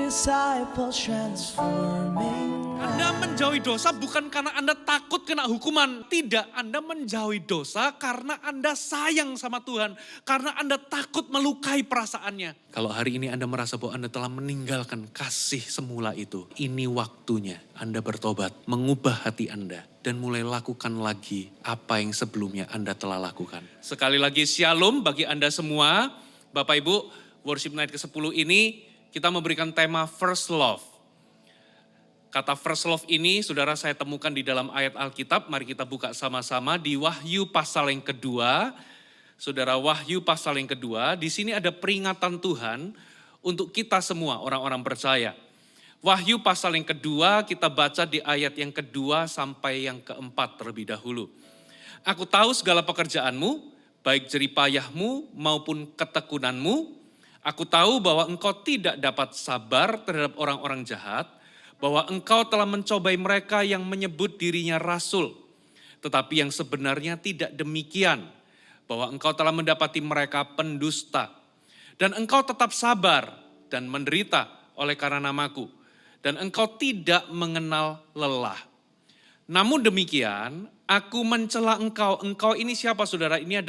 disciples transforming. Anda menjauhi dosa bukan karena Anda takut kena hukuman. Tidak, Anda menjauhi dosa karena Anda sayang sama Tuhan. Karena Anda takut melukai perasaannya. Kalau hari ini Anda merasa bahwa Anda telah meninggalkan kasih semula itu. Ini waktunya Anda bertobat, mengubah hati Anda. Dan mulai lakukan lagi apa yang sebelumnya Anda telah lakukan. Sekali lagi shalom bagi Anda semua. Bapak Ibu, Worship Night ke-10 ini kita memberikan tema First Love. Kata first love ini saudara saya temukan di dalam ayat Alkitab. Mari kita buka sama-sama di Wahyu pasal yang kedua. Saudara, Wahyu pasal yang kedua. Di sini ada peringatan Tuhan untuk kita semua orang-orang percaya. Wahyu pasal yang kedua kita baca di ayat yang kedua sampai yang keempat terlebih dahulu. Aku tahu segala pekerjaanmu, baik jeripayahmu maupun ketekunanmu. Aku tahu bahwa engkau tidak dapat sabar terhadap orang-orang jahat, bahwa engkau telah mencobai mereka yang menyebut dirinya rasul, tetapi yang sebenarnya tidak demikian, bahwa engkau telah mendapati mereka pendusta, dan engkau tetap sabar dan menderita oleh karena namaku, dan engkau tidak mengenal lelah. Namun demikian, aku mencela engkau. Engkau ini siapa saudara? Ini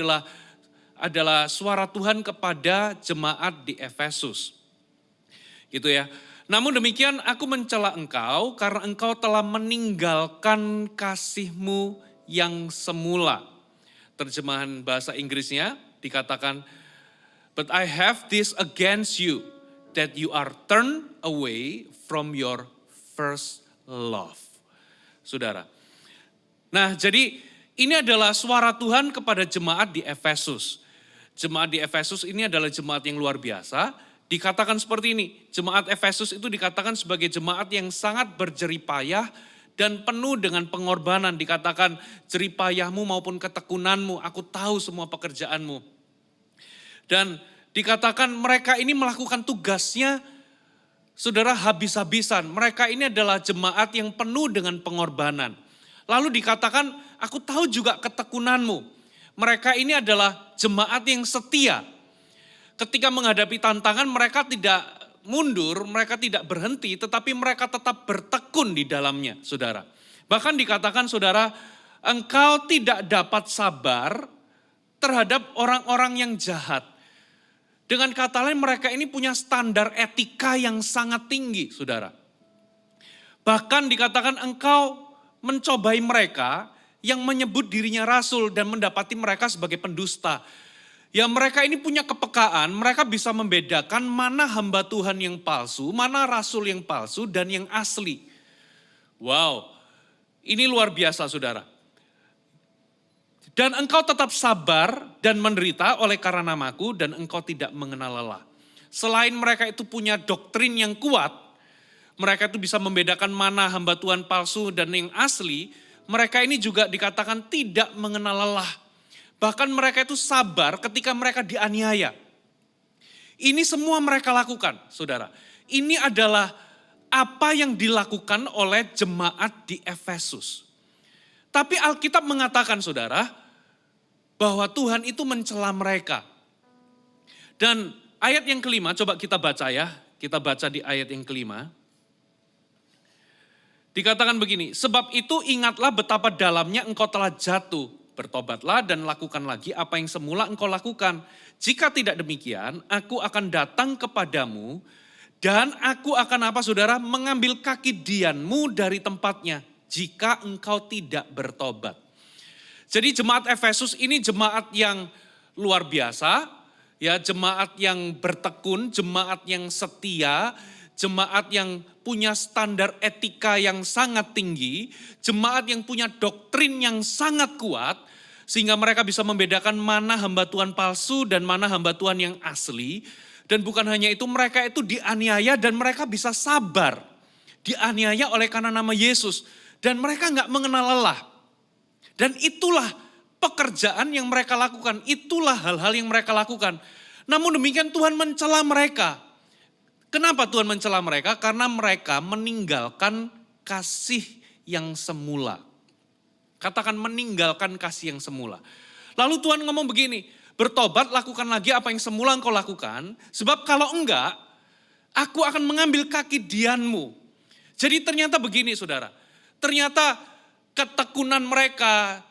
adalah suara Tuhan kepada jemaat di Efesus. Gitu ya. Namun demikian aku mencela engkau karena engkau telah meninggalkan kasihmu yang semula. Terjemahan bahasa Inggrisnya dikatakan, but I have this against you, that you are turned away from your first love. Saudara. Nah jadi ini adalah suara Tuhan kepada jemaat di Efesus. Jemaat di Efesus ini adalah jemaat yang luar biasa. Dikatakan seperti ini, jemaat Efesus itu dikatakan sebagai jemaat yang sangat berjeripayah dan penuh dengan pengorbanan. Dikatakan jeripayahmu maupun ketekunanmu, aku tahu semua pekerjaanmu. Dan dikatakan mereka ini melakukan tugasnya, saudara, habis-habisan. Mereka ini adalah jemaat yang penuh dengan pengorbanan. Lalu dikatakan, aku tahu juga ketekunanmu. Mereka ini adalah jemaat yang setia. Ketika menghadapi tantangan mereka tidak mundur, mereka tidak berhenti, tetapi mereka tetap bertekun di dalamnya, saudara. Bahkan dikatakan, saudara, engkau tidak dapat sabar terhadap orang-orang yang jahat. Dengan kata lain mereka ini punya standar etika yang sangat tinggi, saudara. Bahkan dikatakan engkau mencobai mereka yang menyebut dirinya rasul dan mendapati mereka sebagai pendusta. Ya mereka ini punya kepekaan, mereka bisa membedakan mana hamba Tuhan yang palsu, mana rasul yang palsu dan yang asli. Wow, ini luar biasa saudara. Dan engkau tetap sabar dan menderita oleh karena namaku dan engkau tidak mengenal lelah. Selain mereka itu punya doktrin yang kuat, mereka itu bisa membedakan mana hamba Tuhan palsu dan yang asli, mereka ini juga dikatakan tidak mengenal lelah. Bahkan mereka itu sabar ketika mereka dianiaya. Ini semua mereka lakukan, saudara. Ini adalah apa yang dilakukan oleh jemaat di Efesus. Tapi Alkitab mengatakan, saudara, bahwa Tuhan itu mencela mereka. Dan ayat yang kelima, coba kita baca ya. Kita baca di ayat yang kelima. Dikatakan begini, sebab itu ingatlah betapa dalamnya engkau telah jatuh. Bertobatlah dan lakukan lagi apa yang semula engkau lakukan. Jika tidak demikian, aku akan datang kepadamu dan aku akan apa saudara? Mengambil kaki dianmu dari tempatnya jika engkau tidak bertobat. Jadi jemaat Efesus ini jemaat yang luar biasa, ya jemaat yang bertekun, jemaat yang setia, jemaat yang punya standar etika yang sangat tinggi, jemaat yang punya doktrin yang sangat kuat, sehingga mereka bisa membedakan mana hamba Tuhan palsu dan mana hamba Tuhan yang asli. Dan bukan hanya itu, mereka itu dianiaya dan mereka bisa sabar. Dianiaya oleh karena nama Yesus. Dan mereka nggak mengenal lelah. Dan itulah pekerjaan yang mereka lakukan, itulah hal-hal yang mereka lakukan. Namun demikian Tuhan mencela mereka. Kenapa Tuhan mencela mereka? Karena mereka meninggalkan kasih yang semula. Katakan meninggalkan kasih yang semula. Lalu Tuhan ngomong begini, bertobat lakukan lagi apa yang semula engkau lakukan. Sebab kalau enggak, Aku akan mengambil kaki Dianmu. Jadi ternyata begini saudara, ternyata ketekunan mereka,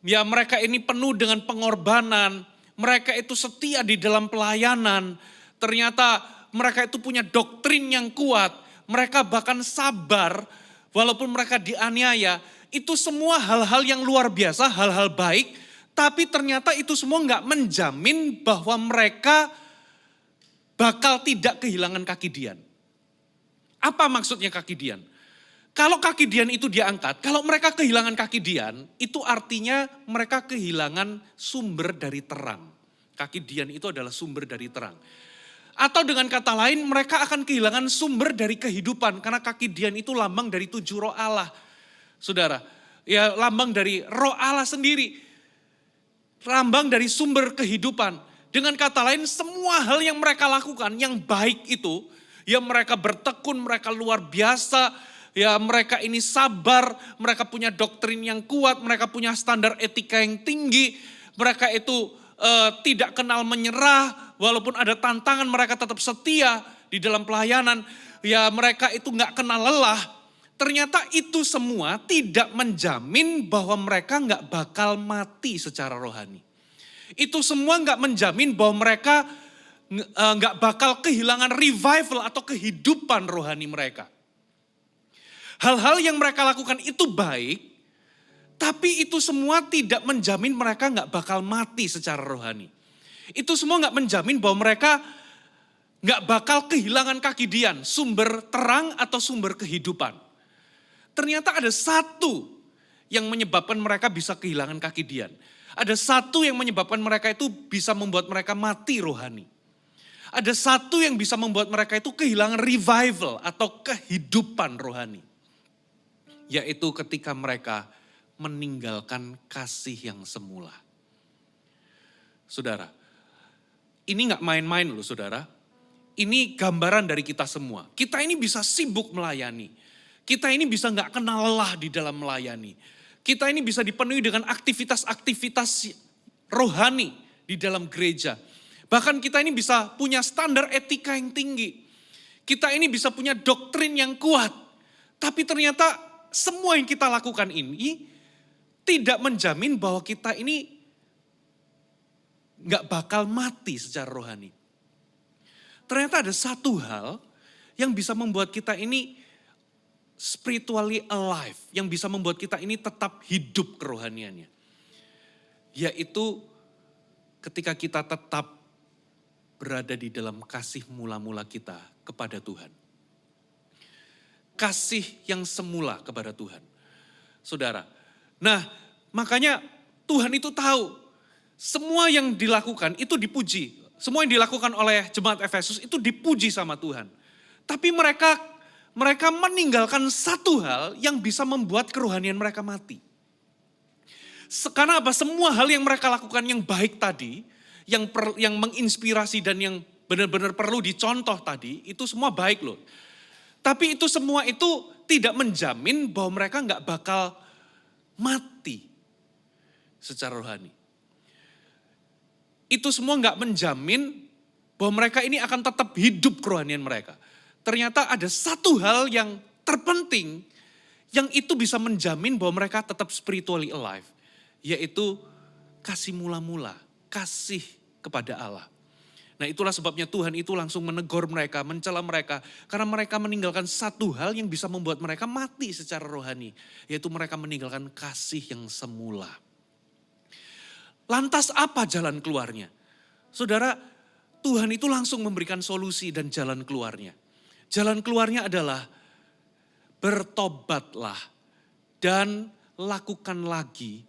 ya mereka ini penuh dengan pengorbanan, mereka itu setia di dalam pelayanan, ternyata mereka itu punya doktrin yang kuat, mereka bahkan sabar walaupun mereka dianiaya, itu semua hal-hal yang luar biasa, hal-hal baik, tapi ternyata itu semua nggak menjamin bahwa mereka bakal tidak kehilangan kaki Dian. Apa maksudnya kaki Dian? Kalau kaki Dian itu diangkat, kalau mereka kehilangan kaki Dian, itu artinya mereka kehilangan sumber dari terang. Kaki Dian itu adalah sumber dari terang. Atau dengan kata lain, mereka akan kehilangan sumber dari kehidupan, karena kaki Dian itu lambang dari 7 roh Allah. Saudara, ya lambang dari roh Allah sendiri. Lambang dari sumber kehidupan. Dengan kata lain, semua hal yang mereka lakukan, yang baik itu, ya mereka bertekun, mereka luar biasa, ya mereka ini sabar, mereka punya doktrin yang kuat, mereka punya standar etika yang tinggi, mereka itu tidak kenal menyerah, walaupun ada tantangan mereka tetap setia di dalam pelayanan, ya mereka itu gak kenal lelah. Ternyata itu semua tidak menjamin bahwa mereka gak bakal mati secara rohani. Itu semua gak menjamin bahwa mereka gak bakal kehilangan revival atau kehidupan rohani mereka. Hal-hal yang mereka lakukan itu baik, tapi itu semua tidak menjamin mereka gak bakal mati secara rohani. Itu semua gak menjamin bahwa mereka gak bakal kehilangan kaki Dian, sumber terang atau sumber kehidupan. Ternyata ada satu yang menyebabkan mereka bisa kehilangan kaki Dian. Ada satu yang menyebabkan mereka itu bisa membuat mereka mati rohani. Ada satu yang bisa membuat mereka itu kehilangan revival atau kehidupan rohani. Yaitu ketika mereka meninggalkan kasih yang semula. Saudara, ini gak main-main loh saudara. Ini gambaran dari kita semua. Kita ini bisa sibuk melayani. Kita ini bisa gak kenal lelah di dalam melayani. Kita ini bisa dipenuhi dengan aktivitas-aktivitas rohani di dalam gereja. Bahkan kita ini bisa punya standar etika yang tinggi. Kita ini bisa punya doktrin yang kuat. Tapi ternyata semua yang kita lakukan ini tidak menjamin bahwa kita ini gak bakal mati secara rohani. Ternyata ada satu hal yang bisa membuat kita ini spiritually alive, yang bisa membuat kita ini tetap hidup kerohaniannya. Yaitu ketika kita tetap berada di dalam kasih mula-mula kita kepada Tuhan. Kasih yang semula kepada Tuhan. Saudara, nah makanya Tuhan itu tahu semua yang dilakukan itu dipuji. Semua yang dilakukan oleh jemaat Efesus itu dipuji sama Tuhan. Tapi mereka meninggalkan satu hal yang bisa membuat kerohanian mereka mati. Karena apa? Semua hal yang mereka lakukan yang baik tadi, yang menginspirasi dan yang benar-benar perlu dicontoh tadi, itu semua baik loh. Tapi itu semua itu tidak menjamin bahwa mereka nggak bakal mati secara rohani. Itu semua nggak menjamin bahwa mereka ini akan tetap hidup kerohanian mereka. Ternyata ada satu hal yang terpenting yang itu bisa menjamin bahwa mereka tetap spiritually alive. Yaitu kasih mula-mula, kasih kepada Allah. Nah itulah sebabnya Tuhan itu langsung menegur mereka, mencela mereka. Karena mereka meninggalkan satu hal yang bisa membuat mereka mati secara rohani. Yaitu mereka meninggalkan kasih yang semula. Lantas apa jalan keluarnya? Saudara, Tuhan itu langsung memberikan solusi dan jalan keluarnya. Jalan keluarnya adalah bertobatlah dan lakukan lagi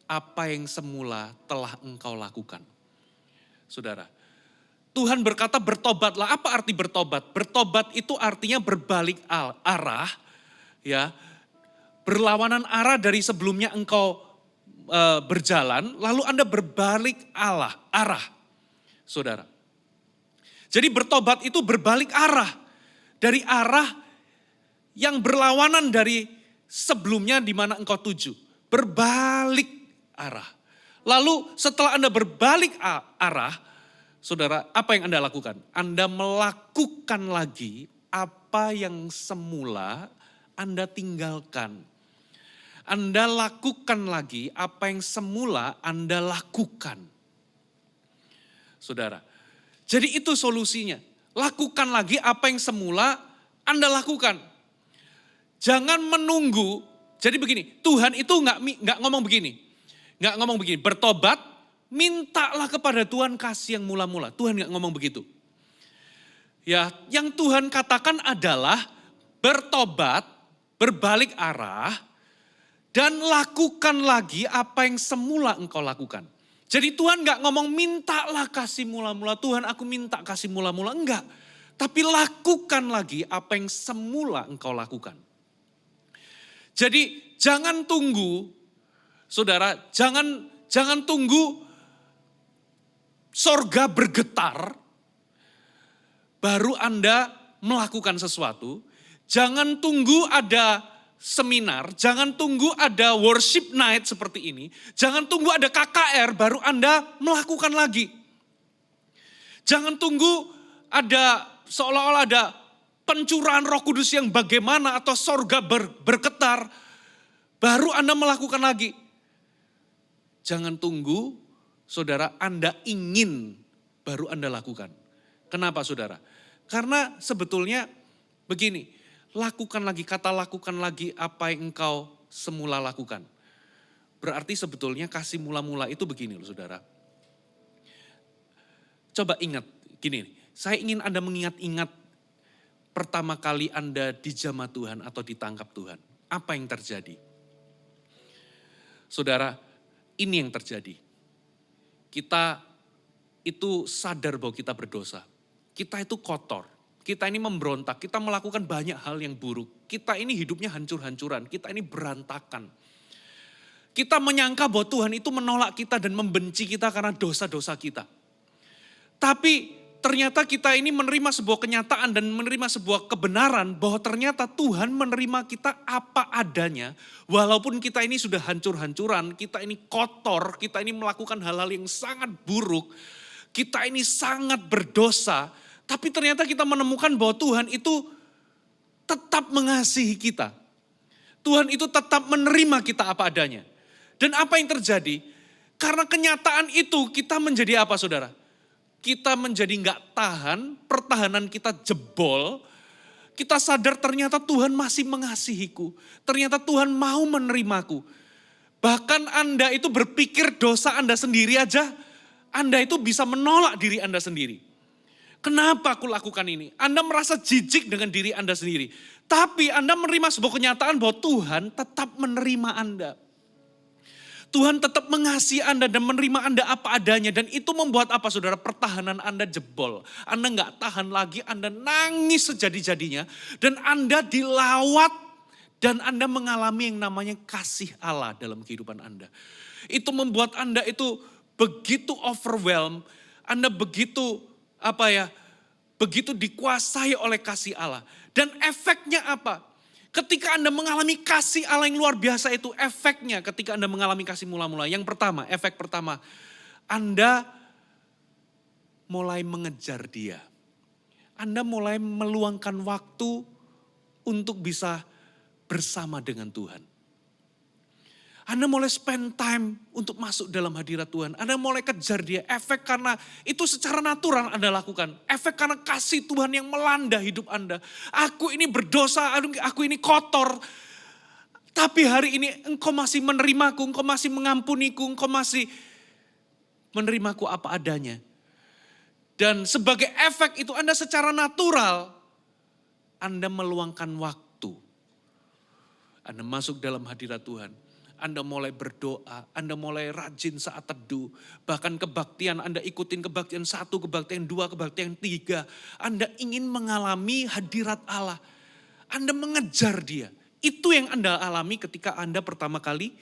apa yang semula telah engkau lakukan. Saudara, Tuhan berkata bertobatlah. Apa arti bertobat? Bertobat itu artinya berbalik arah, ya, berlawanan arah dari sebelumnya engkau berjalan, lalu Anda berbalik arah, saudara. Jadi bertobat itu berbalik arah. Dari arah yang berlawanan dari sebelumnya di mana engkau tuju. Berbalik arah. Lalu setelah Anda berbalik arah, saudara, apa yang Anda lakukan? Anda melakukan lagi apa yang semula Anda tinggalkan. Anda lakukan lagi apa yang semula Anda lakukan. Saudara, jadi itu solusinya. Lakukan lagi apa yang semula Anda lakukan. Jangan menunggu. Jadi begini, Tuhan itu nggak ngomong begini. Nggak ngomong begini, bertobat, mintalah kepada Tuhan kasih yang mula-mula. Tuhan nggak ngomong begitu. Ya, yang Tuhan katakan adalah bertobat, berbalik arah, dan lakukan lagi apa yang semula engkau lakukan. Jadi Tuhan nggak ngomong mintalah kasih mula-mula, Tuhan aku minta kasih mula-mula, enggak. Tapi lakukan lagi apa yang semula engkau lakukan. Jadi jangan tunggu, saudara, jangan tunggu sorga bergetar, baru Anda melakukan sesuatu. Jangan tunggu ada seminar, jangan tunggu ada worship night seperti ini. Jangan tunggu ada KKR baru Anda melakukan lagi. Jangan tunggu ada seolah-olah ada pencurahan Roh Kudus yang bagaimana atau sorga bergetar, baru Anda melakukan lagi. Jangan tunggu, saudara, Anda ingin baru Anda lakukan. Kenapa saudara? Karena sebetulnya begini, lakukan lagi, kata lakukan lagi apa yang engkau semula lakukan. Berarti sebetulnya kasih mula-mula itu begini loh saudara. Coba ingat, gini, saya ingin Anda mengingat-ingat pertama kali Anda dijamah Tuhan atau ditangkap Tuhan. Apa yang terjadi? Saudara, ini yang terjadi. Kita itu sadar bahwa kita berdosa. Kita itu kotor. Kita ini memberontak. Kita melakukan banyak hal yang buruk. Kita ini hidupnya hancur-hancuran. Kita ini berantakan. Kita menyangka bahwa Tuhan itu menolak kita dan membenci kita karena dosa-dosa kita. Tapi ternyata kita ini menerima sebuah kenyataan dan menerima sebuah kebenaran bahwa ternyata Tuhan menerima kita apa adanya. Walaupun kita ini sudah hancur-hancuran, kita ini kotor, kita ini melakukan hal-hal yang sangat buruk. Kita ini sangat berdosa, tapi ternyata kita menemukan bahwa Tuhan itu tetap mengasihi kita. Tuhan itu tetap menerima kita apa adanya. Dan apa yang terjadi? Karena kenyataan itu kita menjadi apa saudara? Kita menjadi nggak tahan, pertahanan kita jebol. Kita sadar ternyata Tuhan masih mengasihiku. Ternyata Tuhan mau menerimaku. Bahkan Anda itu berpikir dosa Anda sendiri aja, Anda itu bisa menolak diri Anda sendiri. Kenapa aku lakukan ini? Anda merasa jijik dengan diri Anda sendiri. Tapi Anda menerima sebuah kenyataan bahwa Tuhan tetap menerima Anda. Tuhan tetap mengasihi Anda dan menerima Anda apa adanya. Dan itu membuat apa saudara? Pertahanan Anda jebol. Anda nggak tahan lagi, Anda nangis sejadi-jadinya. Dan Anda dilawat dan Anda mengalami yang namanya kasih Allah dalam kehidupan Anda. Itu membuat Anda itu begitu overwhelmed, Anda begitu begitu dikuasai oleh kasih Allah. Dan efeknya apa? Ketika Anda mengalami kasih Allah yang luar biasa itu, efeknya ketika Anda mengalami kasih mula-mula. Yang pertama, efek pertama, Anda mulai mengejar Dia. Anda mulai meluangkan waktu untuk bisa bersama dengan Tuhan. Anda mulai spend time untuk masuk dalam hadirat Tuhan. Anda mulai kejar Dia. Efek karena itu secara natural Anda lakukan. Efek karena kasih Tuhan yang melanda hidup Anda. Aku ini berdosa, aku ini kotor. Tapi hari ini engkau masih menerimaku, engkau masih mengampuniku, engkau masih menerimaku apa adanya. Dan sebagai efek itu Anda secara natural, Anda meluangkan waktu. Anda masuk dalam hadirat Tuhan. Anda mulai berdoa, Anda mulai rajin saat teduh. Bahkan kebaktian, Anda ikutin kebaktian 1, kebaktian 2, kebaktian 3. Anda ingin mengalami hadirat Allah. Anda mengejar Dia. Itu yang Anda alami ketika Anda pertama kali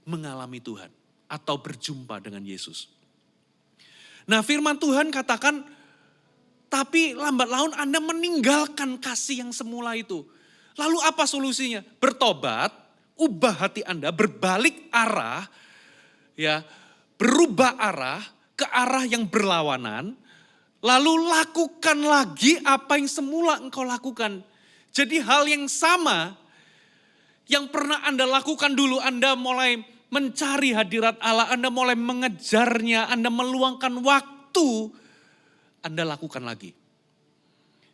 mengalami Tuhan. Atau berjumpa dengan Yesus. Nah firman Tuhan katakan, tapi lambat laun Anda meninggalkan kasih yang semula itu. Lalu apa solusinya? Bertobat. Ubah hati Anda, berbalik arah, ya, berubah arah, ke arah yang berlawanan, lalu lakukan lagi apa yang semula engkau lakukan. Jadi hal yang sama yang pernah Anda lakukan dulu, Anda mulai mencari hadirat Allah, Anda mulai mengejarnya, Anda meluangkan waktu, Anda lakukan lagi.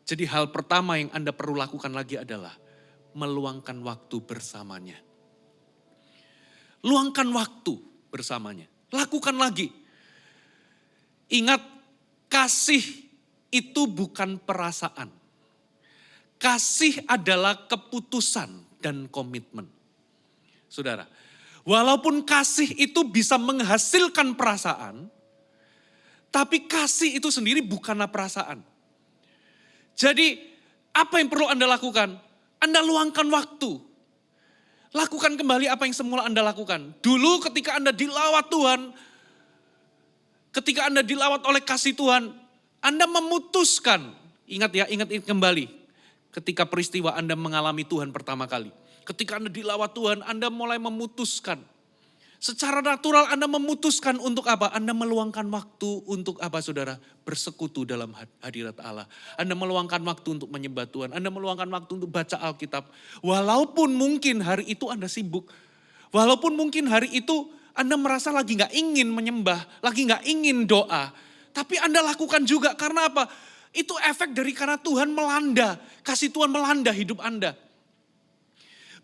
Jadi hal pertama yang Anda perlu lakukan lagi adalah meluangkan waktu bersamanya. Luangkan waktu bersamanya. Lakukan lagi. Ingat, kasih itu bukan perasaan. Kasih adalah keputusan dan komitmen. Saudara, walaupun kasih itu bisa menghasilkan perasaan, tapi kasih itu sendiri bukanlah perasaan. Jadi, apa yang perlu Anda lakukan? Anda luangkan waktu. Lakukan kembali apa yang semula Anda lakukan. Dulu ketika Anda dilawat Tuhan, ketika Anda dilawat oleh kasih Tuhan, Anda memutuskan, ingat kembali. Ketika peristiwa Anda mengalami Tuhan pertama kali. Ketika Anda dilawat Tuhan, Anda mulai memutuskan. Secara natural Anda memutuskan untuk apa? Anda meluangkan waktu untuk apa saudara? Bersekutu dalam hadirat Allah. Anda meluangkan waktu untuk menyembah Tuhan. Anda meluangkan waktu untuk baca Alkitab. Walaupun mungkin hari itu Anda sibuk. Walaupun mungkin hari itu Anda merasa lagi gak ingin menyembah. Lagi gak ingin doa. Tapi Anda lakukan juga karena apa? Itu efek dari karena Tuhan melanda. Kasih Tuhan melanda hidup Anda.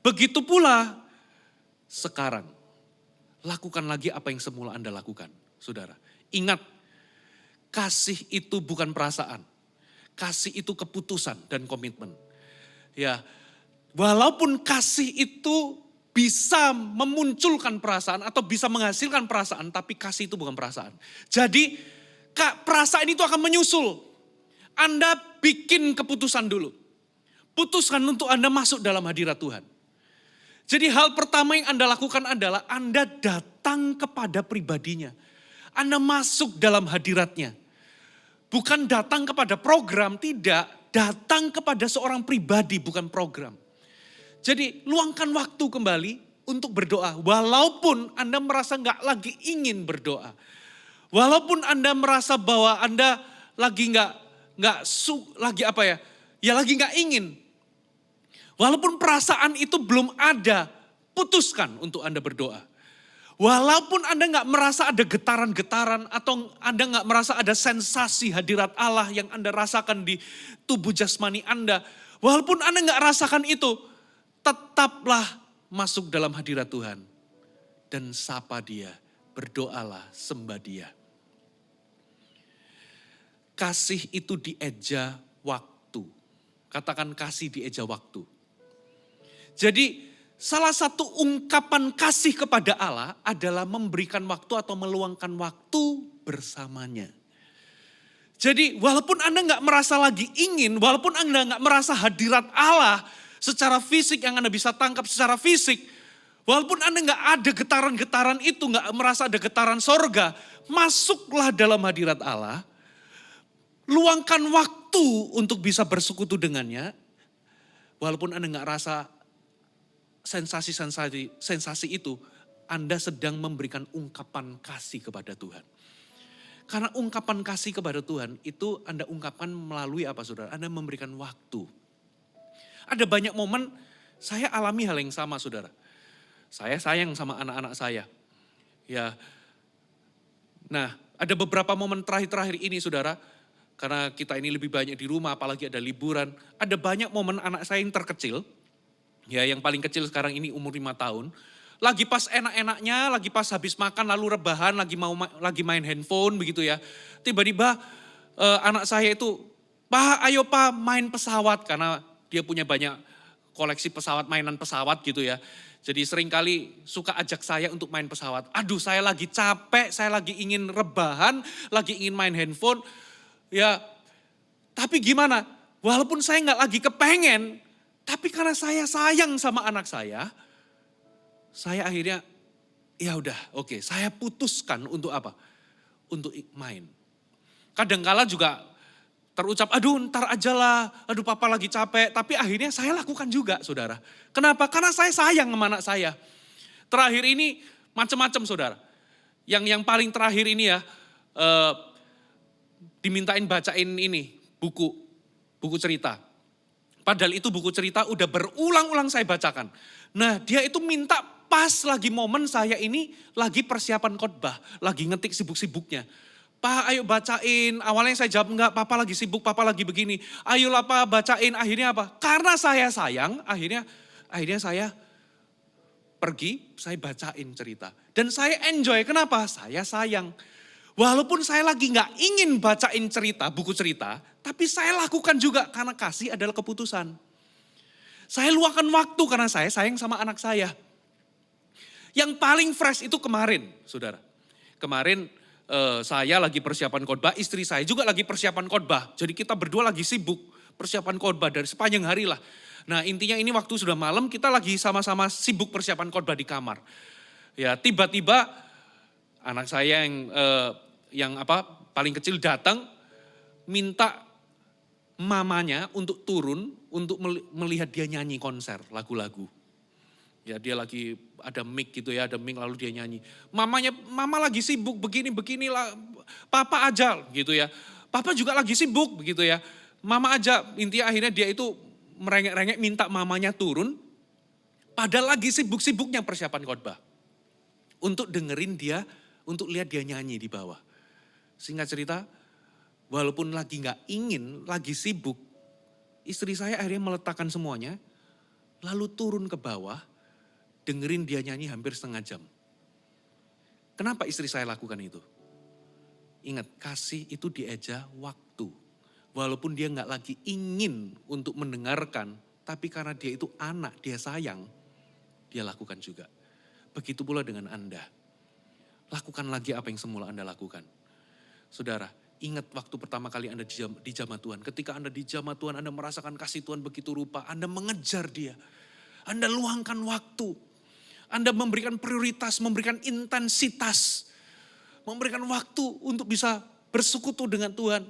Begitu pula sekarang. Lakukan lagi apa yang semula Anda lakukan. Saudara, ingat. Kasih itu bukan perasaan. Kasih itu keputusan dan komitmen. Ya, walaupun kasih itu bisa memunculkan perasaan atau bisa menghasilkan perasaan. Tapi kasih itu bukan perasaan. Jadi perasaan itu akan menyusul. Anda bikin keputusan dulu. Putuskan untuk Anda masuk dalam hadirat Tuhan. Jadi hal pertama yang Anda lakukan adalah Anda datang kepada pribadinya. Anda masuk dalam hadiratnya. Bukan datang kepada program, tidak. Datang kepada seorang pribadi, bukan program. Jadi luangkan waktu kembali untuk berdoa. Walaupun Anda merasa gak lagi ingin berdoa. Walaupun Anda merasa bahwa Anda lagi lagi gak ingin. Walaupun perasaan itu belum ada, putuskan untuk Anda berdoa. Walaupun Anda gak merasa ada getaran-getaran atau Anda gak merasa ada sensasi hadirat Allah yang Anda rasakan di tubuh jasmani Anda. Walaupun Anda gak rasakan itu, tetaplah masuk dalam hadirat Tuhan. Dan sapa Dia, berdoalah, sembah Dia. Kasih itu dieja waktu. Katakan kasih dieja waktu. Jadi salah satu ungkapan kasih kepada Allah adalah memberikan waktu atau meluangkan waktu bersamanya. Jadi walaupun Anda gak merasa lagi ingin, walaupun Anda gak merasa hadirat Allah secara fisik yang Anda bisa tangkap secara fisik. Walaupun Anda gak ada getaran-getaran itu, gak merasa ada getaran sorga. Masuklah dalam hadirat Allah. Luangkan waktu untuk bisa bersekutu dengannya. Walaupun Anda gak rasa sensasi itu, Anda sedang memberikan ungkapan kasih kepada Tuhan. Karena ungkapan kasih kepada Tuhan itu Anda ungkapkan melalui apa saudara? Anda memberikan waktu. Ada banyak momen saya alami hal yang sama saudara. Saya sayang sama anak-anak saya. Ya. Nah, ada beberapa momen terakhir-terakhir ini saudara. Karena kita ini lebih banyak di rumah, apalagi ada liburan. Ada banyak momen anak saya yang terkecil. Ya, yang paling kecil sekarang ini umur 5 tahun. Lagi pas enak-enaknya, lagi pas habis makan lalu rebahan, lagi main handphone begitu ya. Tiba-tiba anak saya itu, "Pak, ayo Pak main pesawat." Karena dia punya banyak koleksi pesawat, mainan pesawat gitu ya. Jadi seringkali suka ajak saya untuk main pesawat. Aduh, saya lagi capek, saya lagi ingin rebahan, lagi ingin main handphone. Ya, tapi gimana? Walaupun saya nggak lagi kepengen, tapi karena saya sayang sama anak saya akhirnya ya udah, oke, saya putuskan untuk apa? Untuk main. Kadangkala juga terucap, aduh ntar aja lah, aduh papa lagi capek. Tapi akhirnya saya lakukan juga saudara. Kenapa? Karena saya sayang sama anak saya. Terakhir ini macam-macam saudara. Yang paling terakhir ini ya, eh, dimintain bacain ini, buku cerita. Padahal itu buku cerita udah berulang-ulang saya bacakan. Nah dia itu minta pas lagi momen saya ini lagi persiapan khotbah, lagi ngetik sibuk-sibuknya. Pak ayo bacain, awalnya saya jawab enggak, papa lagi sibuk, papa lagi begini. Ayolah pak bacain, akhirnya apa? Karena saya sayang, akhirnya saya pergi, saya bacain cerita. Dan saya enjoy, kenapa? Saya sayang. Walaupun saya lagi nggak ingin bacain cerita, buku cerita, tapi saya lakukan juga karena kasih adalah keputusan. Saya luangkan waktu karena saya sayang sama anak saya. Yang paling fresh itu kemarin, saudara. Kemarin saya lagi persiapan khotbah, istri saya juga lagi persiapan khotbah. Jadi kita berdua lagi sibuk persiapan khotbah dari sepanjang hari lah. Nah intinya ini waktu sudah malam kita lagi sama-sama sibuk persiapan khotbah di kamar. Ya tiba-tiba anak saya yang paling kecil datang minta mamanya untuk turun untuk melihat dia nyanyi konser lagu-lagu. Ya dia lagi ada mic gitu ya, ada mic lalu dia nyanyi. Mama lagi sibuk begini lah, papa aja gitu ya. Papa juga lagi sibuk begitu ya. Mama aja, intinya akhirnya dia itu merengek-rengek minta mamanya turun. Padahal lagi sibuk-sibuknya persiapan khotbah. Untuk dengerin dia, untuk lihat dia nyanyi di bawah. Singkat cerita, walaupun lagi gak ingin, lagi sibuk, istri saya akhirnya meletakkan semuanya, lalu turun ke bawah, dengerin dia nyanyi hampir setengah jam. Kenapa istri saya lakukan itu? Ingat, kasih itu dieja waktu. Walaupun dia gak lagi ingin untuk mendengarkan, tapi karena dia itu anak, dia sayang, dia lakukan juga. Begitu pula dengan Anda. Lakukan lagi apa yang semula Anda lakukan. Saudara, ingat waktu pertama kali Anda di jamaah Tuhan. Ketika Anda di jamaah Tuhan, Anda merasakan kasih Tuhan begitu rupa. Anda mengejar dia. Anda luangkan waktu. Anda memberikan prioritas, memberikan intensitas. Memberikan waktu untuk bisa bersekutu dengan Tuhan.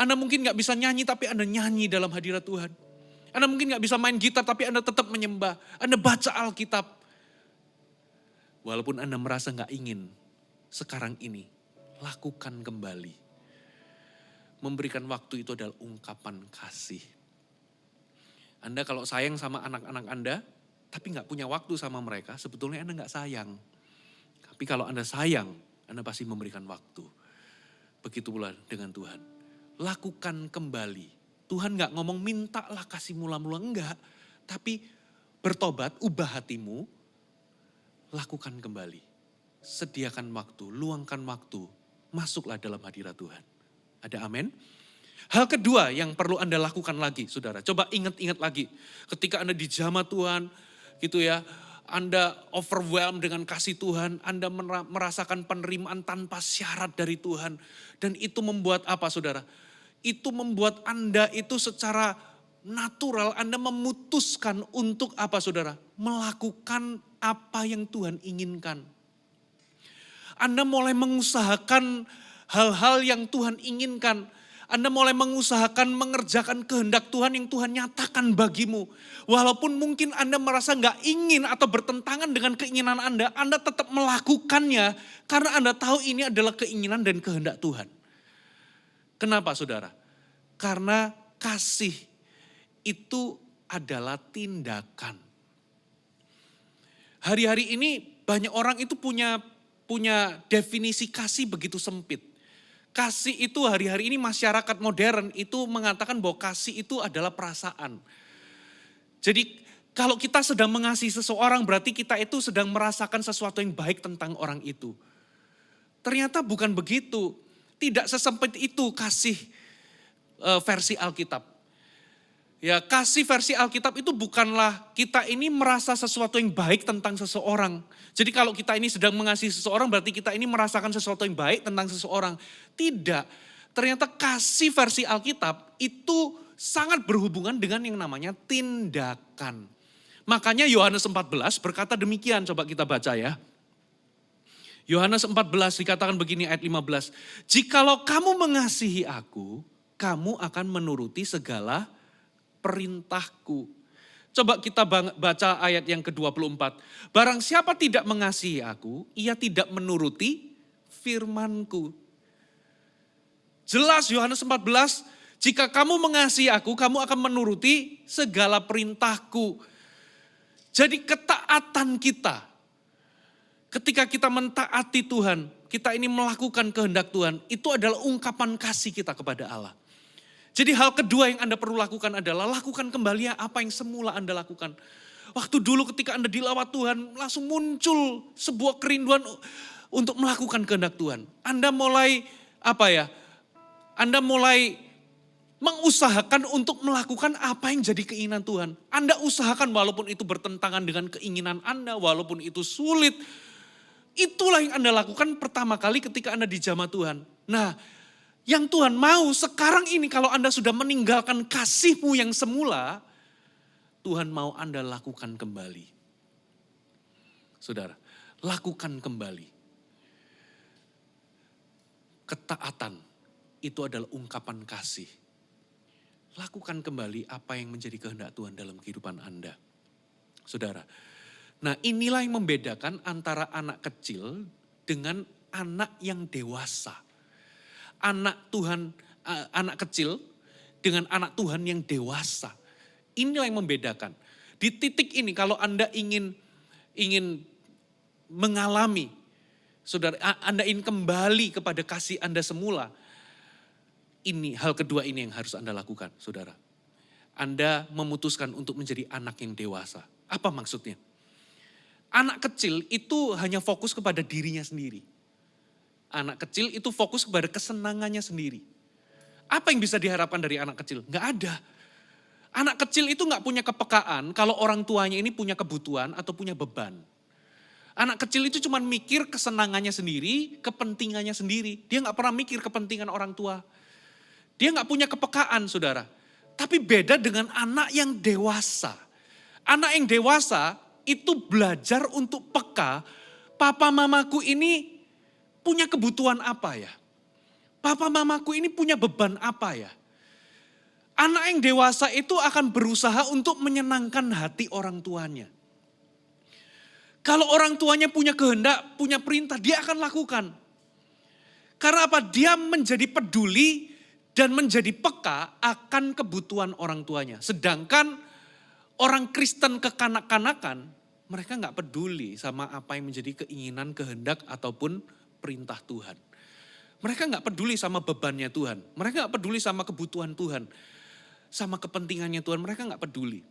Anda mungkin gak bisa nyanyi tapi Anda nyanyi dalam hadirat Tuhan. Anda mungkin gak bisa main gitar tapi Anda tetap menyembah. Anda baca Alkitab. Walaupun Anda merasa gak ingin sekarang ini. Lakukan kembali. Memberikan waktu itu adalah ungkapan kasih. Anda kalau sayang sama anak-anak Anda, tapi gak punya waktu sama mereka, sebetulnya Anda gak sayang. Tapi kalau Anda sayang, Anda pasti memberikan waktu. Begitu pula dengan Tuhan. Lakukan kembali. Tuhan gak ngomong mintalah kasih mula-mula, enggak. Tapi bertobat, ubah hatimu, lakukan kembali. Sediakan waktu, luangkan waktu, masuklah dalam hadirat Tuhan. Ada amin? Hal kedua yang perlu Anda lakukan lagi, saudara. Coba ingat-ingat lagi. Ketika Anda di jamaah Tuhan, gitu ya. Anda overwhelmed dengan kasih Tuhan. Anda merasakan penerimaan tanpa syarat dari Tuhan. Dan itu membuat apa, saudara? Itu membuat Anda itu secara natural, Anda memutuskan untuk apa, saudara? Melakukan apa yang Tuhan inginkan. Anda mulai mengusahakan hal-hal yang Tuhan inginkan. Anda mulai mengusahakan mengerjakan kehendak Tuhan yang Tuhan nyatakan bagimu. Walaupun mungkin Anda merasa gak ingin atau bertentangan dengan keinginan Anda tetap melakukannya. Karena Anda tahu ini adalah keinginan dan kehendak Tuhan. Kenapa saudara? Karena kasih itu adalah tindakan. Hari-hari ini banyak orang itu punya definisi kasih begitu sempit. Kasih itu hari-hari ini masyarakat modern itu mengatakan bahwa kasih itu adalah perasaan. Jadi kalau kita sedang mengasihi seseorang berarti kita itu sedang merasakan sesuatu yang baik tentang orang itu. Ternyata bukan begitu. Tidak sesempit itu kasih versi Alkitab. Ya, kasih versi Alkitab itu bukanlah kita ini merasa sesuatu yang baik tentang seseorang. Jadi kalau kita ini sedang mengasihi seseorang berarti kita ini merasakan sesuatu yang baik tentang seseorang. Tidak. Ternyata kasih versi Alkitab itu sangat berhubungan dengan yang namanya tindakan. Makanya Yohanes 14 berkata demikian, coba kita baca ya. Yohanes 14 dikatakan begini ayat 15. Jikalau kamu mengasihi aku, kamu akan menuruti segala perintahku. Coba kita baca ayat yang ke-24. Barang siapa tidak mengasihi aku, ia tidak menuruti firman-Ku. Jelas Yohanes 14, jika kamu mengasihi aku, kamu akan menuruti segala perintah-Ku. Jadi ketaatan kita, ketika kita mentaati Tuhan, kita ini melakukan kehendak Tuhan, itu adalah ungkapan kasih kita kepada Allah. Jadi hal kedua yang Anda perlu lakukan adalah lakukan kembali apa yang semula Anda lakukan. Waktu dulu ketika Anda dilawat Tuhan, langsung muncul sebuah kerinduan untuk melakukan kehendak Tuhan. Anda mulai Anda mulai mengusahakan untuk melakukan apa yang jadi keinginan Tuhan. Anda usahakan walaupun itu bertentangan dengan keinginan Anda, walaupun itu sulit. Itulah yang Anda lakukan pertama kali ketika Anda dijamah Tuhan. Nah, yang Tuhan mau sekarang ini kalau Anda sudah meninggalkan kasih-Mu yang semula, Tuhan mau Anda lakukan kembali. Saudara, lakukan kembali. Ketaatan itu adalah ungkapan kasih. Lakukan kembali apa yang menjadi kehendak Tuhan dalam kehidupan Anda. Saudara, nah inilah yang membedakan antara anak kecil dengan anak yang dewasa. Anak kecil dengan anak Tuhan yang dewasa. Inilah yang membedakan. Di titik ini kalau Anda ingin mengalami, saudara, Anda ingin kembali kepada kasih Anda semula. Ini hal kedua ini yang harus Anda lakukan, saudara. Anda memutuskan untuk menjadi anak yang dewasa. Apa maksudnya? Anak kecil itu hanya fokus kepada dirinya sendiri. Anak kecil itu fokus kepada kesenangannya sendiri. Apa yang bisa diharapkan dari anak kecil? Nggak ada. Anak kecil itu nggak punya kepekaan kalau orang tuanya ini punya kebutuhan atau punya beban. Anak kecil itu cuma mikir kesenangannya sendiri, kepentingannya sendiri. Dia nggak pernah mikir kepentingan orang tua. Dia nggak punya kepekaan, saudara. Tapi beda dengan anak yang dewasa. Anak yang dewasa itu belajar untuk peka. Papa mamaku ini punya kebutuhan apa ya? Papa mamaku ini punya beban apa ya? Anak yang dewasa itu akan berusaha untuk menyenangkan hati orang tuanya. Kalau orang tuanya punya kehendak, punya perintah, dia akan lakukan. Karena apa? Dia menjadi peduli dan menjadi peka akan kebutuhan orang tuanya. Sedangkan orang Kristen kekanak-kanakan, mereka nggak peduli sama apa yang menjadi keinginan, kehendak ataupun perintah Tuhan. Mereka nggak peduli sama bebannya Tuhan. Mereka nggak peduli sama kebutuhan Tuhan. Sama kepentingannya Tuhan, mereka nggak peduli.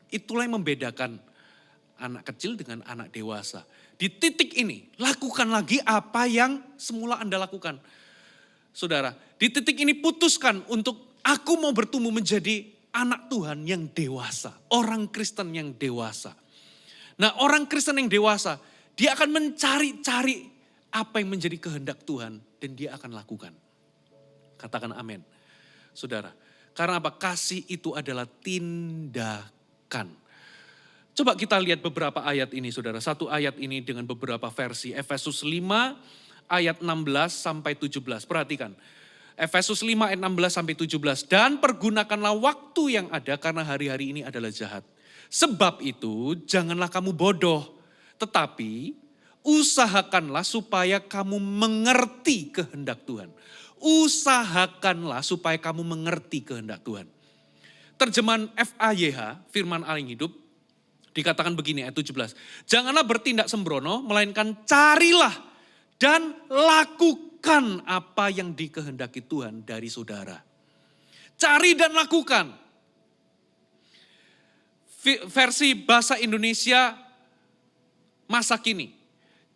Itulah yang membedakan anak kecil dengan anak dewasa. Di titik ini, lakukan lagi apa yang semula Anda lakukan. Saudara, di titik ini putuskan untuk aku mau bertumbuh menjadi anak Tuhan yang dewasa. Orang Kristen yang dewasa. Nah, orang Kristen yang dewasa, dia akan mencari-cari apa yang menjadi kehendak Tuhan dan dia akan lakukan. Katakan amin. Saudara, karena apa? Kasih itu adalah tindakan. Coba kita lihat beberapa ayat ini, saudara. Satu ayat ini dengan beberapa versi. Efesus 5 ayat 16 sampai 17. Perhatikan. Efesus 5 ayat 16 sampai 17. Dan pergunakanlah waktu yang ada karena hari-hari ini adalah jahat. Sebab itu janganlah kamu bodoh. Tetapi usahakanlah supaya kamu mengerti kehendak Tuhan. Usahakanlah supaya kamu mengerti kehendak Tuhan. Terjemahan FAYH, firman Allah yang hidup, dikatakan begini ayat 17. Janganlah bertindak sembrono, melainkan carilah dan lakukan apa yang dikehendaki Tuhan dari saudara. Cari dan lakukan. Versi bahasa Indonesia masa kini.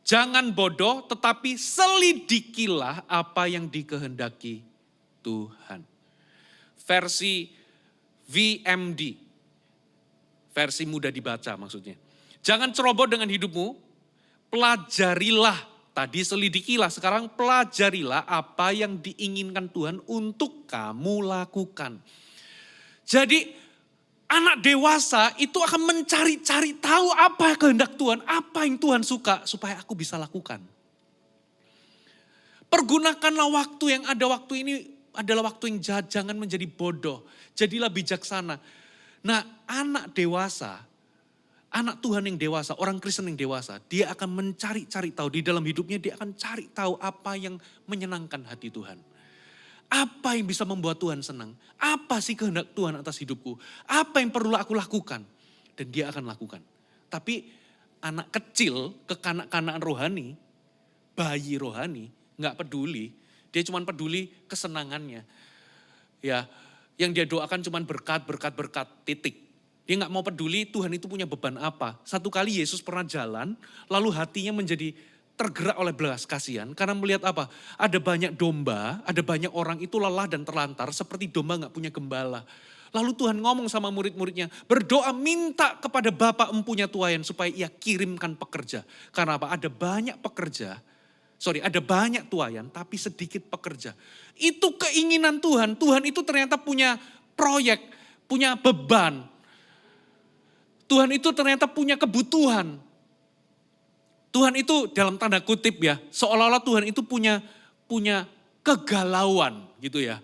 Jangan bodoh tetapi selidikilah apa yang dikehendaki Tuhan. Versi VMD, versi mudah dibaca maksudnya. Jangan ceroboh dengan hidupmu, pelajarilah, tadi selidikilah, sekarang pelajarilah apa yang diinginkan Tuhan untuk kamu lakukan. Jadi anak dewasa itu akan mencari-cari tahu apa kehendak Tuhan, apa yang Tuhan suka supaya aku bisa lakukan. Pergunakanlah waktu yang ada, waktu ini adalah waktu yang jahat, jangan menjadi bodoh, jadilah bijaksana. Nah, anak dewasa Anak Tuhan yang dewasa, orang Kristen yang dewasa, dia akan mencari-cari tahu di dalam hidupnya, dia akan cari tahu apa yang menyenangkan hati Tuhan. Apa yang bisa membuat Tuhan senang? Apa sih kehendak Tuhan atas hidupku? Apa yang perlu aku lakukan? Dan dia akan lakukan. Tapi anak kecil, kekanak-kanakan rohani, bayi rohani, gak peduli. Dia cuma peduli kesenangannya. Ya, yang dia doakan cuma berkat, titik. Dia gak mau peduli Tuhan itu punya beban apa. Satu kali Yesus pernah jalan, lalu hatinya menjadi tergerak oleh belas kasihan. Karena melihat apa? Ada banyak domba, ada banyak orang itu lelah dan terlantar seperti domba gak punya gembala. Lalu Tuhan ngomong sama murid-muridnya, berdoa minta kepada Bapa empunya tuayan supaya ia kirimkan pekerja. Karena apa? Ada banyak tuayan tapi sedikit pekerja. Itu keinginan Tuhan. Tuhan itu ternyata punya proyek, punya beban. Tuhan itu ternyata punya kebutuhan. Tuhan itu dalam tanda kutip ya, seolah-olah Tuhan itu punya kegalauan gitu ya.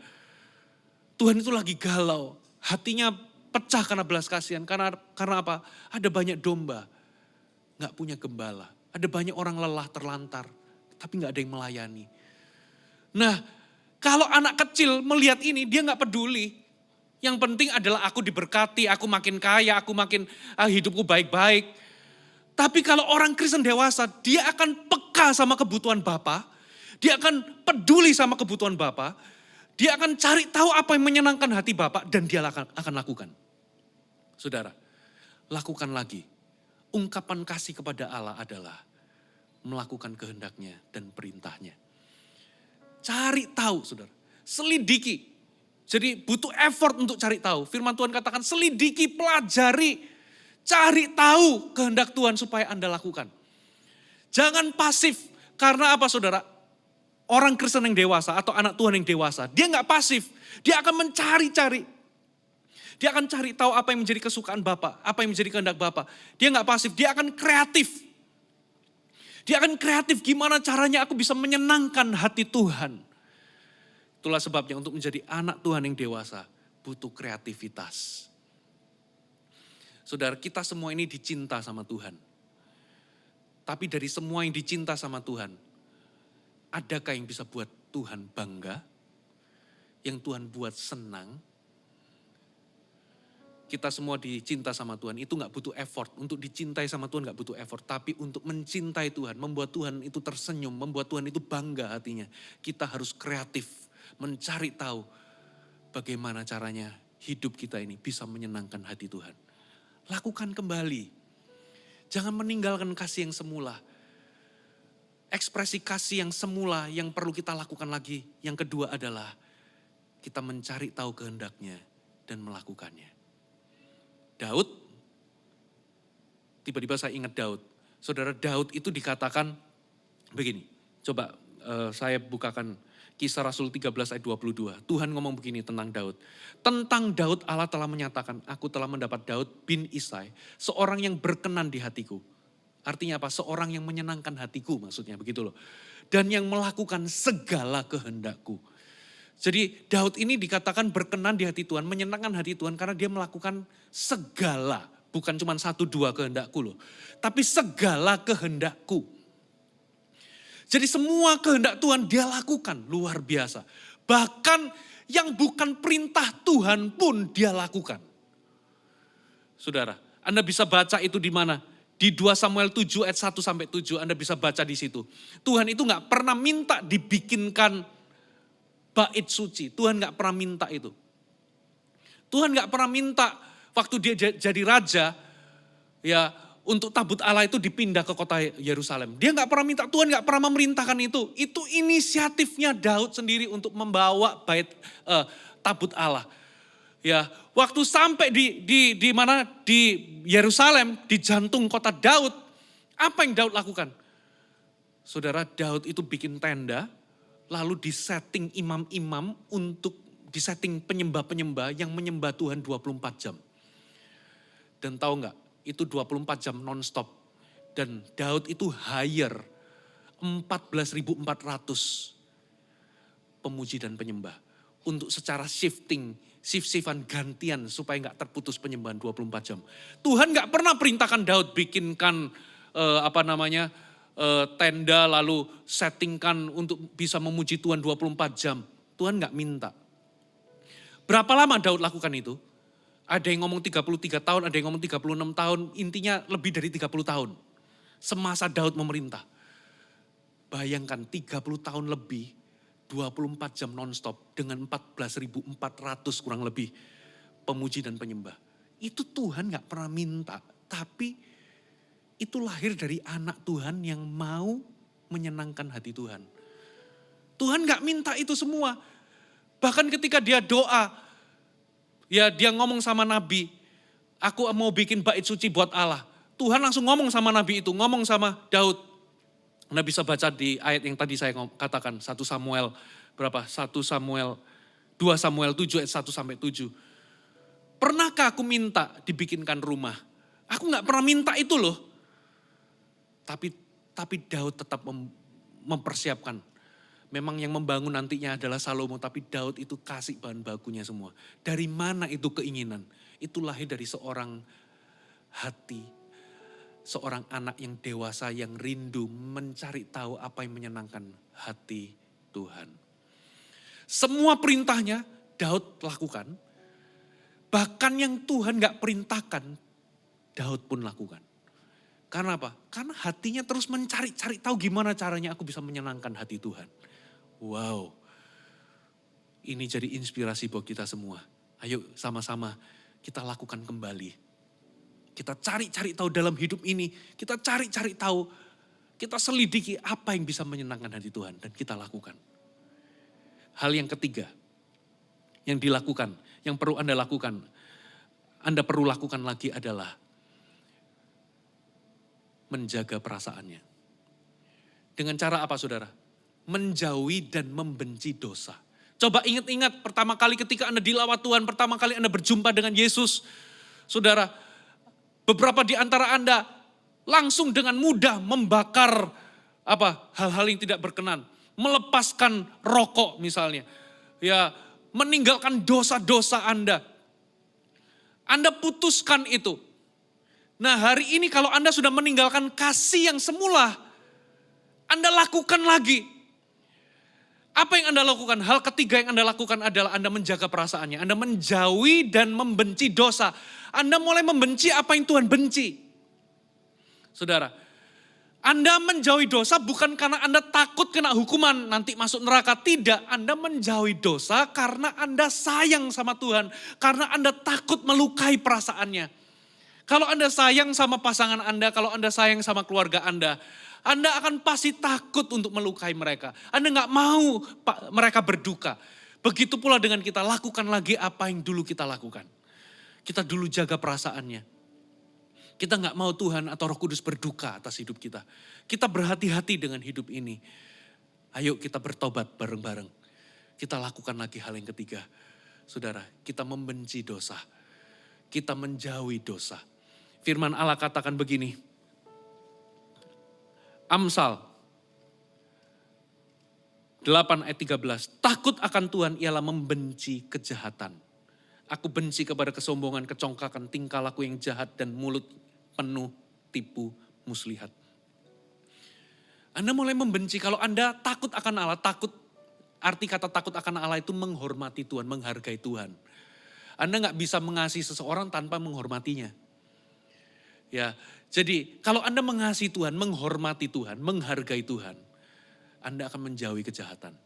Tuhan itu lagi galau, hatinya pecah karena belas kasihan. Karena apa? Ada banyak domba, gak punya gembala. Ada banyak orang lelah terlantar, tapi gak ada yang melayani. Nah, kalau anak kecil melihat ini, dia gak peduli. Yang penting adalah aku diberkati, aku makin kaya, aku makin hidupku baik-baik. Tapi kalau orang Kristen dewasa, dia akan peka sama kebutuhan Bapa. Dia akan peduli sama kebutuhan Bapa. Dia akan cari tahu apa yang menyenangkan hati Bapa dan dia akan lakukan. Saudara, lakukan lagi. Ungkapan kasih kepada Allah adalah melakukan kehendaknya dan perintahnya. Cari tahu, saudara. Selidiki. Jadi butuh effort untuk cari tahu. Firman Tuhan katakan selidiki, pelajari. Cari tahu kehendak Tuhan supaya Anda lakukan. Jangan pasif. Karena apa saudara? Orang Kristen yang dewasa atau anak Tuhan yang dewasa. Dia gak pasif. Dia akan mencari-cari. Dia akan cari tahu apa yang menjadi kesukaan Bapa. Apa yang menjadi kehendak Bapa. Dia gak pasif. Dia akan kreatif. Dia akan kreatif gimana caranya aku bisa menyenangkan hati Tuhan. Itulah sebabnya untuk menjadi anak Tuhan yang dewasa. Butuh kreativitas. Saudara, kita semua ini dicinta sama Tuhan. Tapi dari semua yang dicinta sama Tuhan, adakah yang bisa buat Tuhan bangga? Yang Tuhan buat senang? Kita semua dicinta sama Tuhan, itu gak butuh effort. Untuk dicintai sama Tuhan gak butuh effort. Tapi untuk mencintai Tuhan, membuat Tuhan itu tersenyum, membuat Tuhan itu bangga hatinya. Kita harus kreatif, mencari tahu bagaimana caranya hidup kita ini bisa menyenangkan hati Tuhan. Lakukan kembali. Jangan meninggalkan kasih yang semula. Ekspresi kasih yang semula yang perlu kita lakukan lagi. Yang kedua adalah kita mencari tahu kehendaknya dan melakukannya. Daud, tiba-tiba saya ingat Daud. Saudara, Daud itu dikatakan begini. Coba saya bukakan Kisah Rasul 13 ayat 22. Tuhan ngomong begini tentang Daud. Tentang Daud Allah telah menyatakan, aku telah mendapat Daud bin Isai, seorang yang berkenan di hatiku. Artinya apa? Seorang yang menyenangkan hatiku maksudnya begitu loh. Dan yang melakukan segala kehendakku. Jadi Daud ini dikatakan berkenan di hati Tuhan, menyenangkan hati Tuhan karena dia melakukan segala. Bukan cuma 1-2 kehendakku loh. Tapi segala kehendakku. Jadi semua kehendak Tuhan dia lakukan, luar biasa. Bahkan yang bukan perintah Tuhan pun dia lakukan. Saudara, Anda bisa baca itu di mana? Di 2 Samuel 7 ayat 1-7 Anda bisa baca di situ. Tuhan itu gak pernah minta dibikinkan bait suci. Tuhan gak pernah minta itu. Tuhan gak pernah minta waktu dia jadi raja, ya untuk tabut Allah itu dipindah ke kota Yerusalem. Dia gak pernah minta, Tuhan gak pernah memerintahkan itu. Itu inisiatifnya Daud sendiri untuk membawa tabut Allah. Ya, waktu sampai di mana di Yerusalem, di jantung kota Daud, apa yang Daud lakukan? Saudara, Daud itu bikin tenda, lalu disetting imam-imam untuk disetting penyembah-penyembah yang menyembah Tuhan 24 jam. Dan tahu gak? Itu 24 jam non-stop. Dan Daud itu hire 14.400 pemuji dan penyembah. Untuk secara shifting shift-shiftan gantian supaya nggak terputus penyembahan 24 jam. Tuhan nggak pernah perintahkan Daud bikinkan tenda lalu settingkan untuk bisa memuji Tuhan 24 jam. Tuhan nggak minta. Berapa lama Daud lakukan itu? Ada yang ngomong 33 tahun, ada yang ngomong 36 tahun, intinya lebih dari 30 tahun. Semasa Daud memerintah. Bayangkan 30 tahun lebih, 24 jam nonstop dengan 14.400 kurang lebih pemuji dan penyembah. Itu Tuhan gak pernah minta, tapi itu lahir dari anak Tuhan yang mau menyenangkan hati Tuhan. Tuhan gak minta itu semua. Bahkan ketika dia doa, ya dia ngomong sama Nabi, aku mau bikin bait suci buat Allah. Tuhan langsung ngomong sama Nabi itu, ngomong sama Daud. Anda bisa baca di ayat yang tadi saya katakan, 1 Samuel berapa? 2 Samuel 7 ayat 1 sampai 7. Pernahkah aku minta dibikinkan rumah? Aku gak pernah minta itu loh. Tapi Daud tetap mempersiapkan. Memang yang membangun nantinya adalah Salomo, tapi Daud itu kasih bahan bakunya semua. Dari mana itu keinginan? Itu lahir dari seorang hati, seorang anak yang dewasa yang rindu mencari tahu apa yang menyenangkan hati Tuhan. Semua perintahnya Daud lakukan, bahkan yang Tuhan gak perintahkan, Daud pun lakukan. Karena apa? Karena hatinya terus mencari-cari tahu gimana caranya aku bisa menyenangkan hati Tuhan. Wow, ini jadi inspirasi buat kita semua. Ayo sama-sama kita lakukan kembali. Kita cari-cari tahu dalam hidup ini, kita cari-cari tahu, kita selidiki apa yang bisa menyenangkan hati Tuhan dan kita lakukan. Hal yang ketiga yang dilakukan, yang perlu Anda lakukan, Anda perlu lakukan lagi adalah menjaga perasaannya. Dengan cara apa saudara? Menjauhi dan membenci dosa. Coba ingat-ingat pertama kali ketika Anda dilawat Tuhan, pertama kali Anda berjumpa dengan Yesus. Saudara, beberapa di antara Anda langsung dengan mudah membakar hal-hal yang tidak berkenan. Melepaskan rokok misalnya. Ya, meninggalkan dosa-dosa Anda. Anda putuskan itu. Nah hari ini kalau Anda sudah meninggalkan kasih yang semula, Anda lakukan lagi. Apa yang Anda lakukan? Hal ketiga yang Anda lakukan adalah Anda menjaga perasaannya. Anda menjauhi dan membenci dosa. Anda mulai membenci apa yang Tuhan benci. Saudara, Anda menjauhi dosa bukan karena Anda takut kena hukuman nanti masuk neraka. Tidak, Anda menjauhi dosa karena Anda sayang sama Tuhan. Karena Anda takut melukai perasaannya. Kalau Anda sayang sama pasangan Anda, kalau Anda sayang sama keluarga Anda akan pasti takut untuk melukai mereka. Anda gak mau mereka berduka. Begitu pula dengan kita, lakukan lagi apa yang dulu kita lakukan. Kita dulu jaga perasaannya. Kita gak mau Tuhan atau Roh Kudus berduka atas hidup kita. Kita berhati-hati dengan hidup ini. Ayo kita bertobat bareng-bareng. Kita lakukan lagi hal yang ketiga. Saudara, kita membenci dosa. Kita menjauhi dosa. Firman Allah katakan begini. Amsal 8 ayat 13. Takut akan Tuhan ialah membenci kejahatan. Aku benci kepada kesombongan, kecongkakan, tingkah laku yang jahat dan mulut penuh tipu muslihat. Anda mulai membenci kalau Anda takut akan Allah. Arti kata takut akan Allah itu menghormati Tuhan, menghargai Tuhan. Anda gak bisa mengasihi seseorang tanpa menghormatinya. Ya, jadi kalau Anda mengasihi Tuhan, menghormati Tuhan, menghargai Tuhan, Anda akan menjauhi kejahatan.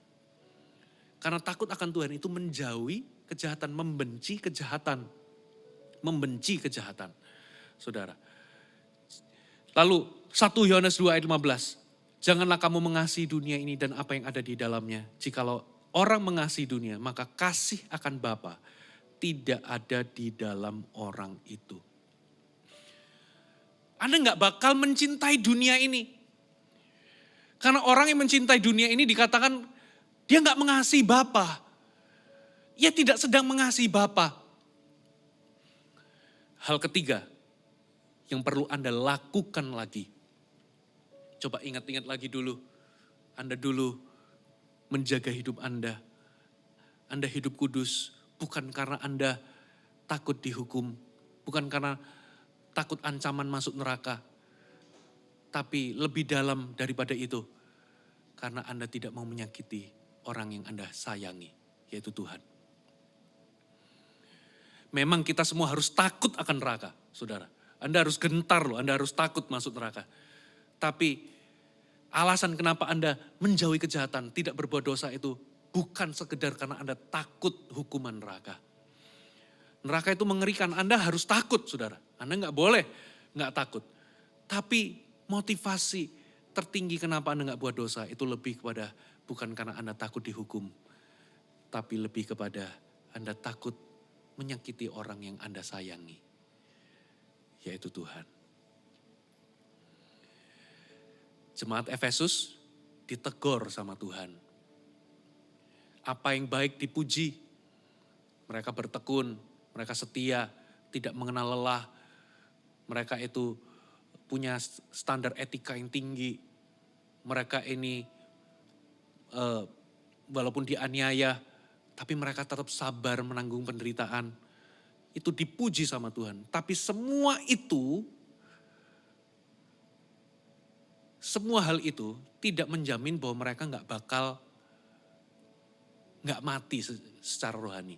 Karena takut akan Tuhan itu menjauhi kejahatan, membenci kejahatan. Membenci kejahatan, saudara. Lalu 1 Yohanes 2 ayat 15. Janganlah kamu mengasihi dunia ini dan apa yang ada di dalamnya. Jikalau orang mengasihi dunia, maka kasih akan Bapa tidak ada di dalam orang itu. Anda gak bakal mencintai dunia ini. Karena orang yang mencintai dunia ini dikatakan dia gak mengasihi Bapa. Ia tidak sedang mengasihi Bapa. Hal ketiga yang perlu Anda lakukan lagi. Coba ingat-ingat lagi dulu. Anda dulu menjaga hidup Anda. Anda hidup kudus, bukan karena Anda takut dihukum, bukan karena takut ancaman masuk neraka, tapi lebih dalam daripada itu, karena Anda tidak mau menyakiti orang yang Anda sayangi, yaitu Tuhan. Memang kita semua harus takut akan neraka, saudara. Anda harus gentar loh, Anda harus takut masuk neraka. Tapi alasan kenapa Anda menjauhi kejahatan, tidak berbuat dosa itu bukan sekedar karena Anda takut hukuman neraka. Neraka itu mengerikan, Anda harus takut, saudara. Anda nggak boleh nggak takut. Tapi motivasi tertinggi kenapa Anda nggak buat dosa itu lebih kepada bukan karena Anda takut dihukum, tapi lebih kepada Anda takut menyakiti orang yang Anda sayangi, yaitu Tuhan. Jemaat Efesus ditegur sama Tuhan. Apa yang baik dipuji, mereka bertekun, mereka setia, tidak mengenal lelah. Mereka itu punya standar etika yang tinggi. Mereka ini walaupun dianiaya, tapi mereka tetap sabar menanggung penderitaan. Itu dipuji sama Tuhan. Tapi semua hal itu tidak menjamin bahwa mereka nggak mati secara rohani.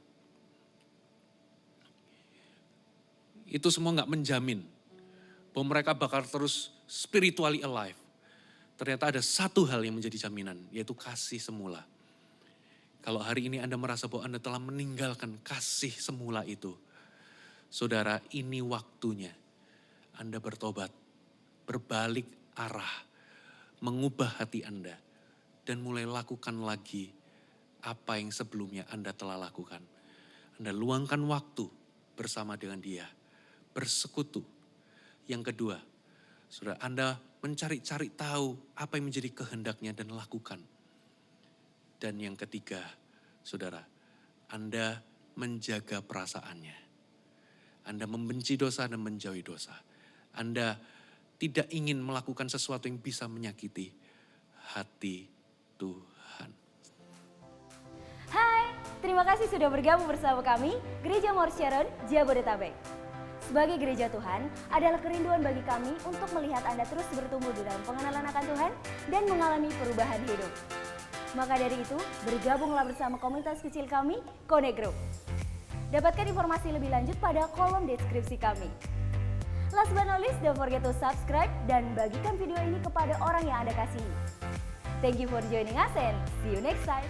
Itu semua nggak menjamin bahwa mereka bakal terus spiritually alive. Ternyata ada satu hal yang menjadi jaminan, yaitu kasih semula. Kalau hari ini Anda merasa bahwa Anda telah meninggalkan kasih semula itu, saudara, ini waktunya Anda bertobat, berbalik arah, mengubah hati Anda, dan mulai lakukan lagi apa yang sebelumnya Anda telah lakukan. Anda luangkan waktu bersama dengan Dia, bersekutu. Yang kedua, saudara, Anda mencari-cari tahu apa yang menjadi kehendaknya dan lakukan. Dan yang ketiga, saudara, Anda menjaga perasaannya. Anda membenci dosa dan menjauhi dosa. Anda tidak ingin melakukan sesuatu yang bisa menyakiti hati Tuhan. Hai, terima kasih sudah bergabung bersama kami, Gereja Mor Sharon, Jabodetabek. Sebagai gereja Tuhan, adalah kerinduan bagi kami untuk melihat Anda terus bertumbuh dalam pengenalan akan Tuhan dan mengalami perubahan hidup. Maka dari itu, bergabunglah bersama komunitas kecil kami, Connect Group. Dapatkan informasi lebih lanjut pada kolom deskripsi kami. Last but not least, don't forget to subscribe dan bagikan video ini kepada orang yang Anda kasihi. Thank you for joining us and see you next time.